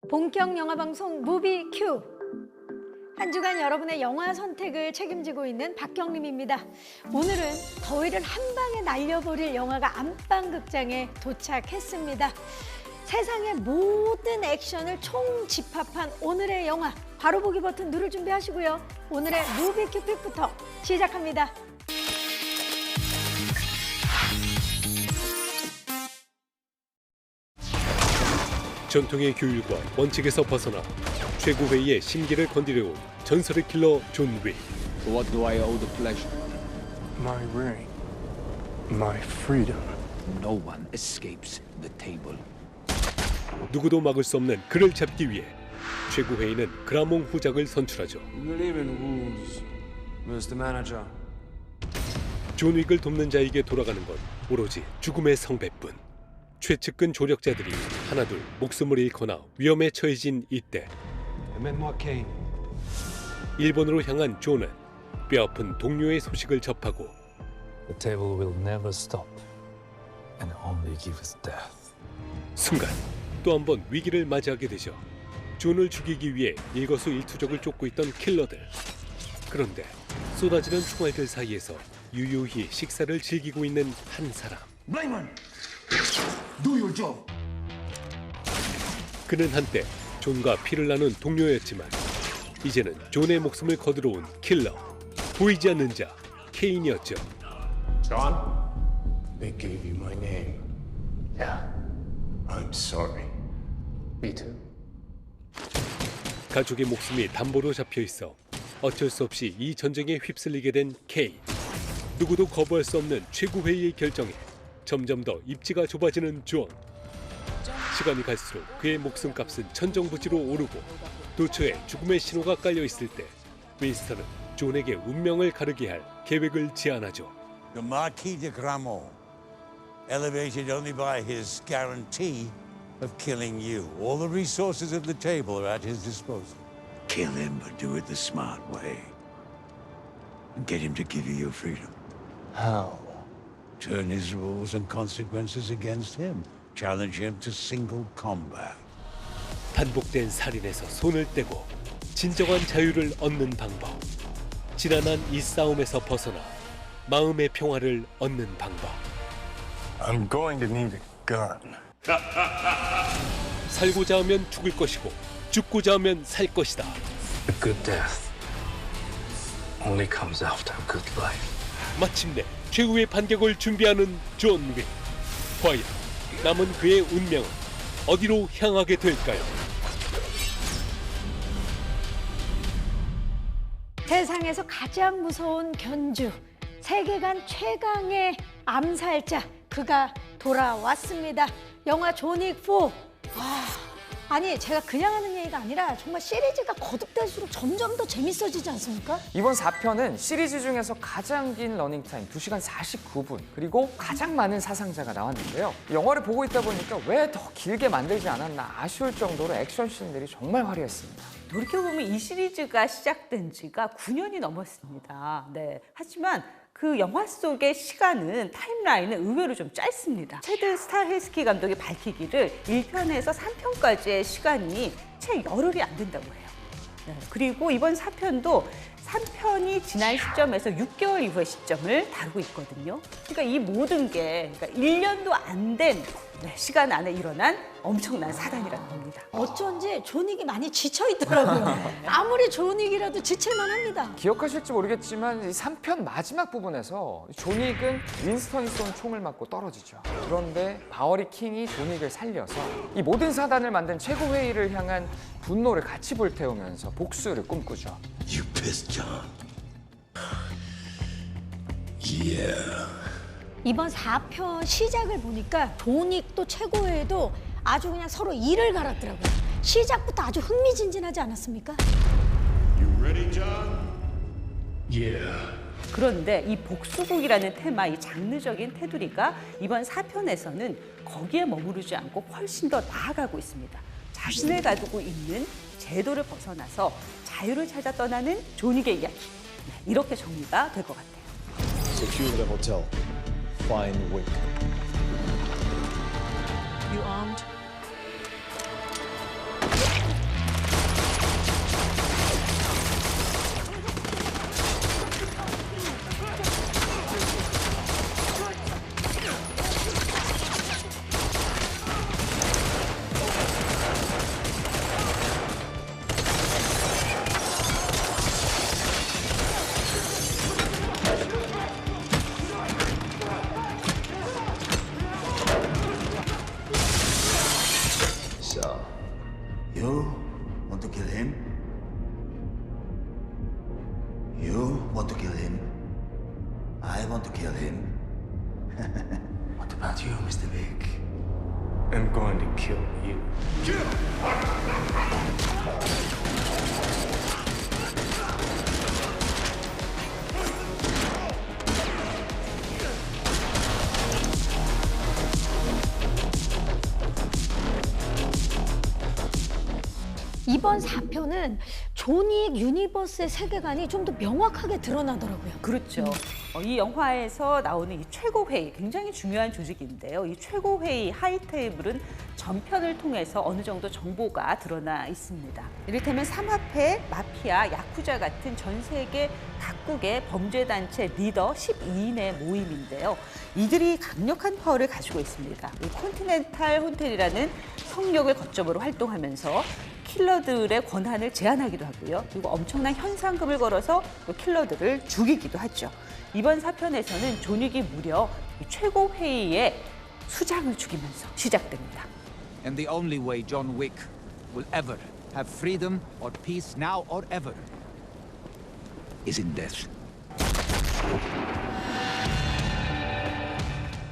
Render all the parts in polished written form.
본격 영화 방송 무비 큐. 한 주간 여러분의 영화 선택을 책임지고 있는 박경림입니다. 오늘은 더위를 한 방에 날려버릴 영화가 안방극장에 도착했습니다. 세상의 모든 액션을 총집합한 오늘의 영화. 바로 보기 버튼 누를 준비하시고요. 오늘의 무비 큐 픽부터 시작합니다. 전통의 규율과 원칙에서 벗어나 최고회의의 심기를 건드려온 전설의 킬러 존 윅. What do I owe the pleasure? My ring. My freedom. No one escapes the table. 누구도 막을 수 없는 그를 잡기 위해 최고회의는 그라몽 후작을 선출하죠. You believe in rules, Mr. Manager. 존 윅을 돕는 자에게 돌아가는 건 오로지 죽음의 성배뿐. 최측근 조력자들이 하나둘 목숨을 잃거나 위험에 처해진 이때 Amène-moi Kane. 일본으로 향한 존은 뼈아픈 동료의 소식을 접하고 The table will never stop and only give us death. 순간 또 한 번 위기를 맞이하게 되죠. 존을 죽이기 위해 일거수일투족을 쫓고 있던 킬러들. 그런데 쏟아지는 총알들 사이에서 유유히 식사를 즐기고 있는 한 사람. Blamon, do your job. 그는 한때 존과 피를 나눈 동료였지만 이제는 존의 목숨을 거두러 온 킬러, 보이지 않는 자 케인이었죠. John, they gave you my name. Yeah, I'm sorry. Me too. 가족의 목숨이 담보로 잡혀 있어 어쩔 수 없이 이 전쟁에 휩쓸리게 된 케인. 누구도 거부할 수 없는 최고회의의 결정에 점점 더 입지가 좁아지는 존. 시간이 갈수록 그의 목숨값은 천정부지로 오르고 도처에 죽음의 신호가 깔려 있을 때 윈스턴은 존에게 운명을 가르게 할 계획을 제안하죠. The Marquis de Gramont, elevated only by his guarantee of killing you. All the resources of the table are at his disposal. Kill him, but do it the smart way. And get him to give you your freedom. How? Turn his rules and consequences against him. Challenge him to single combat. 반복된 살인에서 손을 떼고 진정한 자유를 얻는 방법. 지난한 이 싸움에서 벗어나 마음의 평화를 얻는 방법. I'm going to need a gun. 살고자 하면 죽을 것이고 죽고자 하면 살 것이다. A good death only comes after a good life. 마침내 최후의 반격을 준비하는 존 윅. 과연 남은 그의 운명은 어디로 향하게 될까요? 세상에서 가장 무서운 견주, 세계관 최강의 암살자, 그가 돌아왔습니다. 영화 존 윅 4. 아니 제가 그냥 하는 얘기가 아니라 정말 시리즈가 거듭될수록 점점 더 재밌어지지 않습니까? 이번 4편은 시리즈 중에서 가장 긴 러닝타임 2시간 49분 그리고 가장 많은 사상자가 나왔는데요. 영화를 보고 있다 보니까 왜 더 길게 만들지 않았나 아쉬울 정도로 액션씬들이 정말 화려했습니다. 돌이켜보면 이 시리즈가 시작된 지가 9년이 넘었습니다. 네. 하지만 그 영화 속의 시간은 타임라인은 의외로 좀 짧습니다. 체드 스타헬스키 감독이 밝히기를 1편에서 3편까지의 시간이 채 열흘이 안 된다고 해요. 네. 그리고 이번 4편도 3편이 지난 시점에서 6개월 이후의 시점을 다루고 있거든요. 그러니까 이 모든 게 그러니까 1년도 안 된 시간 안에 일어난 엄청난 사단이라는 겁니다. 어쩐지 존 윅이 많이 지쳐있더라고요. 아무리 존 윅이라도 지칠만 합니다. 기억하실지 모르겠지만 이 3편 마지막 부분에서 존 윅은 윈스턴이 쏜 총을 맞고 떨어지죠. 그런데 바워리 킹이 존 윅을 살려서 이 모든 사단을 만든 최고회의를 향한 분노를 같이 불태우면서 복수를 꿈꾸죠. You pissed John. Yeah. 이번 4편 시작을 보니까 존 윅도 최고회도 아주 그냥 서로 이를 갈았더라고요. 시작부터 아주 흥미진진하지 않았습니까? You ready, John? Yeah. 그런데 이 복수극이라는 테마, 이 장르적인 테두리가 이번 4편에서는 거기에 머무르지 않고 훨씬 더 나아가고 있습니다. 자신을 가지고 있는 제도를 벗어나서 자유를 찾아 떠나는 존 윅의 이야기. 이렇게 정리가 될 것 같아요. Secure the hotel. Find Wick. You armed? You want to kill him? You want to kill him? I want to kill him. What about you, Mr. Big? I'm going to kill you. 이번 4편은 존윅 유니버스의 세계관이 좀 더 명확하게 드러나더라고요. 그렇죠. 이 영화에서 나오는 이 최고회의, 굉장히 중요한 조직인데요. 이 최고회의 하이테이블은 전편을 통해서 어느 정도 정보가 드러나 있습니다. 이를테면 삼합회, 마피아, 야쿠자 같은 전 세계 각국의 범죄단체 리더 12인의 모임인데요. 이들이 강력한 파워를 가지고 있습니다. 이 콘티넨탈 호텔이라는 성역을 거점으로 활동하면서 킬러들의 권한을 제한하기도 하고요. 그리고 엄청난 현상금을 걸어서 또 킬러들을 죽이기도 하죠. 이번 4편에서는 존윅이 무려 최고회의의 수장을 죽이면서 시작됩니다. And the only way John Wick will ever have freedom or peace now or ever is in death.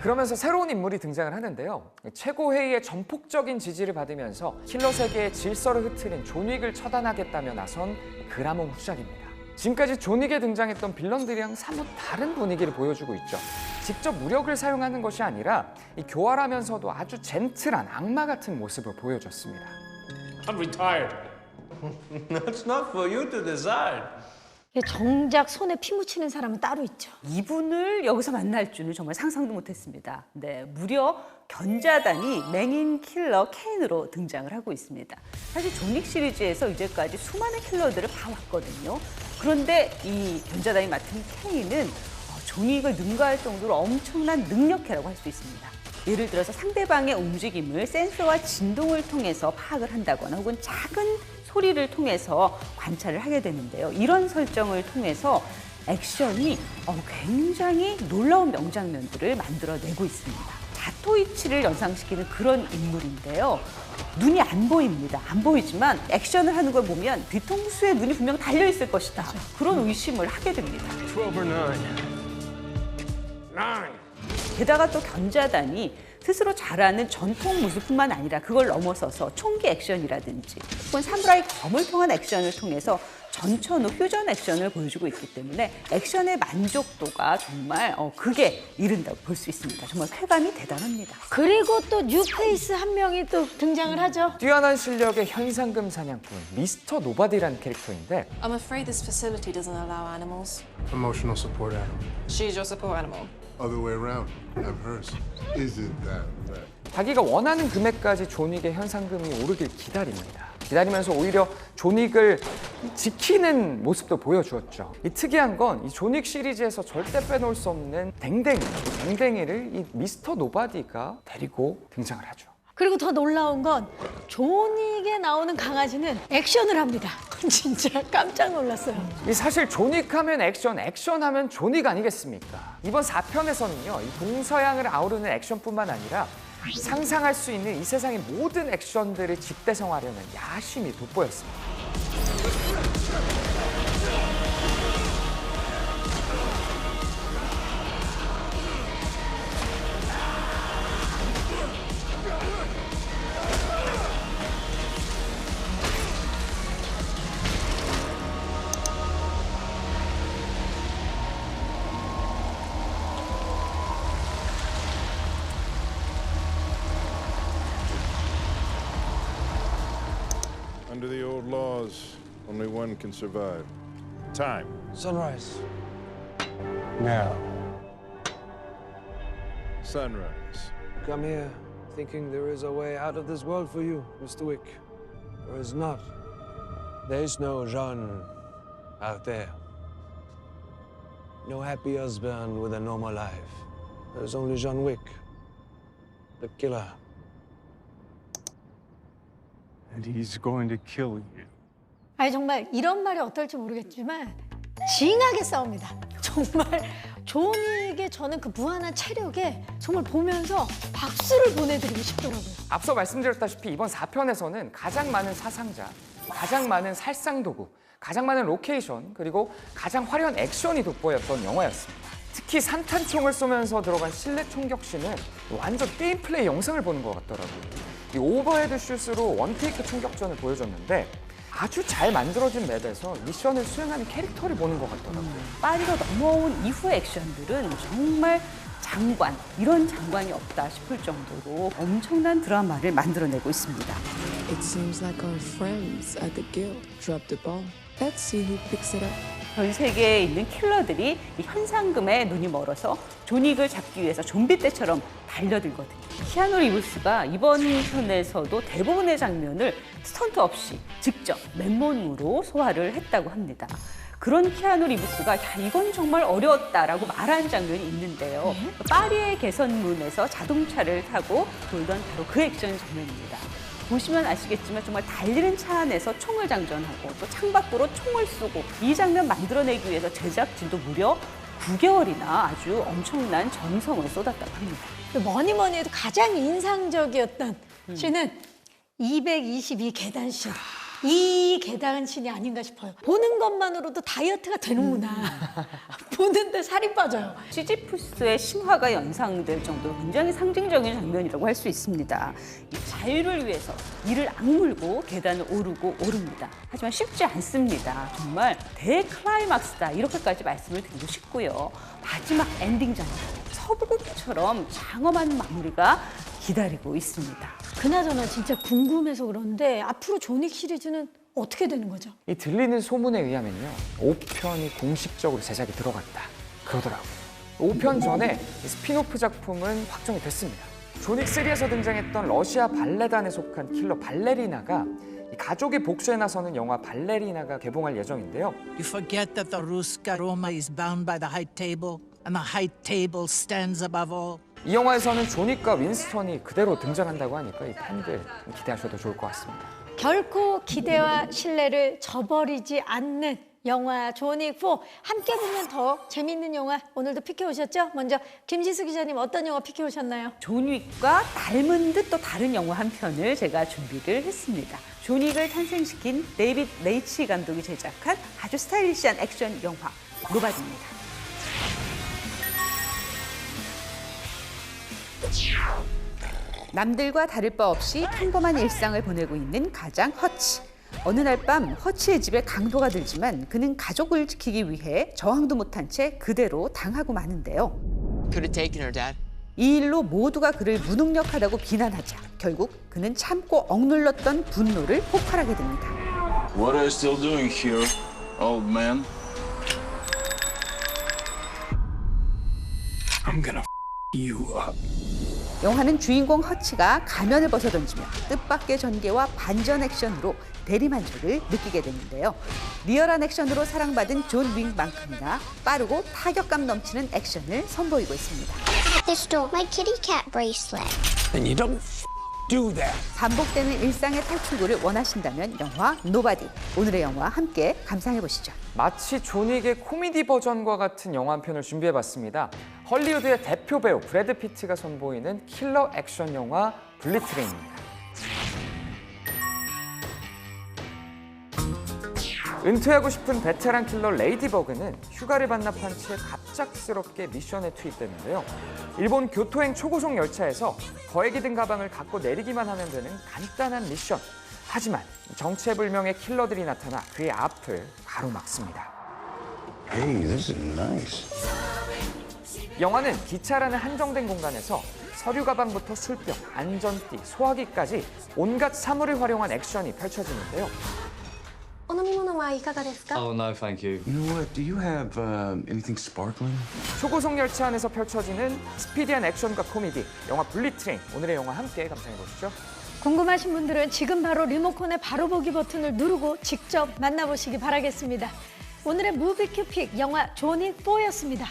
그러면서 새로운 인물이 등장을 하는데요. 최고회의의 전폭적인 지지를 받으면서 킬러 세계의 질서를 흐트린 존 윅을 처단하겠다며 나선 그라몬 후작입니다. 지금까지 존 윅에 등장했던 빌런들이랑 사뭇 다른 분위기를 보여주고 있죠. 직접 무력을 사용하는 것이 아니라 이 교활하면서도 아주 젠틀한 악마 같은 모습을 보여줬습니다. I'm retired. That's not for you to decide. 정작 손에 피 묻히는 사람은 따로 있죠. 이분을 여기서 만날 줄은 정말 상상도 못했습니다. 네, 무려 견자단이 맹인 킬러 케인으로 등장을 하고 있습니다. 사실 존윅 시리즈에서 이제까지 수많은 킬러들을 봐왔거든요. 그런데 이 견자단이 맡은 케인은 존윅을 능가할 정도로 엄청난 능력캐라고 할 수 있습니다. 예를 들어서 상대방의 움직임을 센서와 진동을 통해서 파악을 한다거나 혹은 작은 소리를 통해서 관찰을 하게 되는데요. 이런 설정을 통해서 액션이 굉장히 놀라운 명장면들을 만들어내고 있습니다. 자토이치를 연상시키는 그런 인물인데요. 눈이 안 보입니다. 안 보이지만 액션을 하는 걸 보면 뒤통수에 눈이 분명 달려있을 것이다. 그런 의심을 하게 됩니다. 12 or 9. 9. 게다가 또 견자단이 스스로 잘하는 전통 무술뿐만 아니라 그걸 넘어서서 총기 액션이라든지 혹은 사무라이 검을 통한 액션을 통해서 전천후 퓨전 액션을 보여주고 있기 때문에 액션의 만족도가 정말 극에 이른다고 볼 수 있습니다. 정말 쾌감이 대단합니다. 그리고 또 뉴페이스 한 명이 또 등장을 하죠. 뛰어난 실력의 현상금 사냥꾼 미스터 노바디라는 캐릭터인데 I'm afraid this facility doesn't allow animals. Emotional support animal. She's your support animal. Other way around. I'm hers. Isn't that bad? 자기가 원하는 금액까지 존 윅의 현상금이 오르길 기다립니다. 기다리면서 오히려 존 윅을 지키는 모습도 보여주었죠. 이 특이한 건 이 존 윅 시리즈에서 절대 빼놓을 수 없는 댕댕이를 이 미스터 노바디가 데리고 등장을 하죠. 그리고 더 놀라운 건 존윅에 나오는 강아지는 액션을 합니다. 진짜 깜짝 놀랐어요. 사실 존 윅 하면 액션 하면 존 윅 아니겠습니까? 이번 4편에서는요, 이 동서양을 아우르는 액션뿐만 아니라 상상할 수 있는 이 세상의 모든 액션들을 집대성하려는 야심이 돋보였습니다. Under the old laws, only one can survive. Time. Sunrise. Now. Sunrise. Come here, thinking there is a way out of this world for you, Mr. Wick. There is not. There is no Jean out there. No happy husband with a normal life. There's only John Wick, the killer. And he's going to kill you. 아니 정말 이런 말이 어떨지 모르겠지만 징하게 싸웁니다. 정말 존윅의 저는 그 무한한 체력에 정말 보면서 박수를 보내드리고 싶더라고요. 앞서 말씀드렸다시피 이번 4편에서는 가장 많은 사상자, 가장 많은 살상도구, 가장 많은 로케이션, 그리고 가장 화려한 액션이 돋보였던 영화였습니다. 특히 산탄총을 쏘면서 들어간 실내 총격씬은 완전 게임 플레이 영상을 보는 것 같더라고요. 이 오버헤드 슛으로 원테이크 총격전을 보여줬는데 아주 잘 만들어진 맵에서 미션을 수행하는 캐릭터를 보는 것 같더라고요. 파리로 넘어온 이후의 액션들은 정말 장관, 이런 장관이 없다 싶을 정도로 엄청난 드라마를 만들어내고 있습니다. It seems like our friends at the guild dropped the ball. Let's see who picks it up. 전 세계에 있는 킬러들이 이 현상금에 눈이 멀어서 존윅을 잡기 위해서 좀비 떼처럼 달려들거든요. 키아누 리브스가 이번 편에서도 대부분의 장면을 스턴트 없이 직접 맨몸으로 소화를 했다고 합니다. 그런 키아누 리브스가 야, 이건 정말 어려웠다라고 말한 장면이 있는데요. 파리의 개선문에서 자동차를 타고 돌던 바로 그 액션 장면입니다. 보시면 아시겠지만 정말 달리는 차 안에서 총을 장전하고 또 창밖으로 총을 쏘고 이 장면 만들어내기 위해서 제작진도 무려 9개월이나 아주 엄청난 정성을 쏟았다고 합니다. 뭐니 해도 가장 인상적이었던 씬은 222 계단씬. 이 계단씬이 아닌가 싶어요. 보는 것만으로도 다이어트가 되는구나. 보는데 살이 빠져요. 시지푸스의 신화가 연상될 정도로 굉장히 상징적인 장면이라고 할 수 있습니다. 이 자유를 위해서 이를 악물고 계단을 오르고 오릅니다. 하지만 쉽지 않습니다. 정말 대클라이막스다 이렇게까지 말씀을 드리고 싶고요. 마지막 엔딩전이 서부극처럼 장엄한 마무리가 기다리고 있습니다. 그나저나 진짜 궁금해서 그런데 앞으로 존윅 시리즈는 어떻게 되는 거죠? 이 들리는 소문에 의하면요, 5편이 공식적으로 제작이 들어갔다 그러더라고요. 5편 전에 이 스핀오프 작품은 확정이 됐습니다. 존윅3에서 등장했던 러시아 발레단에 속한 킬러 발레리나가 이 가족이 복수에 나서는 영화 발레리나가 개봉할 예정인데요. You forget that the Ruska Roma is bound by the high table and the high table stands above all. 이 영화에서는 존윅과 윈스턴이 그대로 등장한다고 하니까 이 팬들 기대하셔도 좋을 것 같습니다. 결코 기대와 신뢰를 저버리지 않는 영화 존윅4 함께 보면 더 재밌는 영화 오늘도 픽해 오셨죠? 먼저 김지수 기자님 어떤 영화 픽해 오셨나요? 존윅과 닮은 듯 또 다른 영화 한 편을 제가 준비를 했습니다. 존윅을 탄생시킨 데이빗 레이치 감독이 제작한 아주 스타일리시한 액션 영화 노바디입니다. 남들과 다를 바 없이 평범한 일상을 보내고 있는 가장 허치. 어느 날 밤 허치의 집에 강도가 들지만 그는 가족을 지키기 위해 저항도 못한 채 그대로 당하고 마는데요. Could have taken her, Dad. 이 일로 모두가 그를 무능력하다고 비난하자 결국 그는 참고 억눌렀던 분노를 폭발하게 됩니다. What are you still doing here, old man? I'm gonna you up. 영화는 주인공 허치가 가면을 벗어던지며 뜻밖의 전개와 반전 액션으로 대리만족을 느끼게 되는데요. 리얼한 액션으로 사랑받은 존 윅만큼이나 빠르고 타격감 넘치는 액션을 선보이고 있습니다. They stole my kitty cat bracelet. And you don't do that. 반복되는 일상의 탈출구를 원하신다면 영화 노바디. 오늘의 영화 함께 감상해보시죠. 마치 존윅의 코미디 버전과 같은 영화 한 편을 준비해봤습니다. 헐리우드의 대표 배우 브래드 피트가 선보이는 킬러 액션 영화 블리트레인입니다. 은퇴하고 싶은 베테랑 킬러 레이디버그는 휴가를 반납한 채 갑작스럽게 미션에 투입되는데요. 일본 교토행 초고속 열차에서 거액이 든 가방을 갖고 내리기만 하면 되는 간단한 미션. 하지만 정체불명의 킬러들이 나타나 그의 앞을 가로막습니다. Hey, this is nice. 영화는 기차라는 한정된 공간에서 서류 가방부터 술병, 안전띠, 소화기까지 온갖 사물을 활용한 액션이 펼쳐지는데요. お飲み物はいかがですか? Oh, no, thank you. You know what? Do you have anything sparkling? 초고속 열차 안에서 펼쳐지는 스피디한 액션과 코미디, 영화 블리트레인. 오늘의 영화 함께 감상해보시죠. 궁금하신 분들은 지금 바로 리모컨의 바로 보기 버튼을 누르고 직접 만나보시기 바라겠습니다. 오늘의 무비큐픽 영화 존윅4였습니다.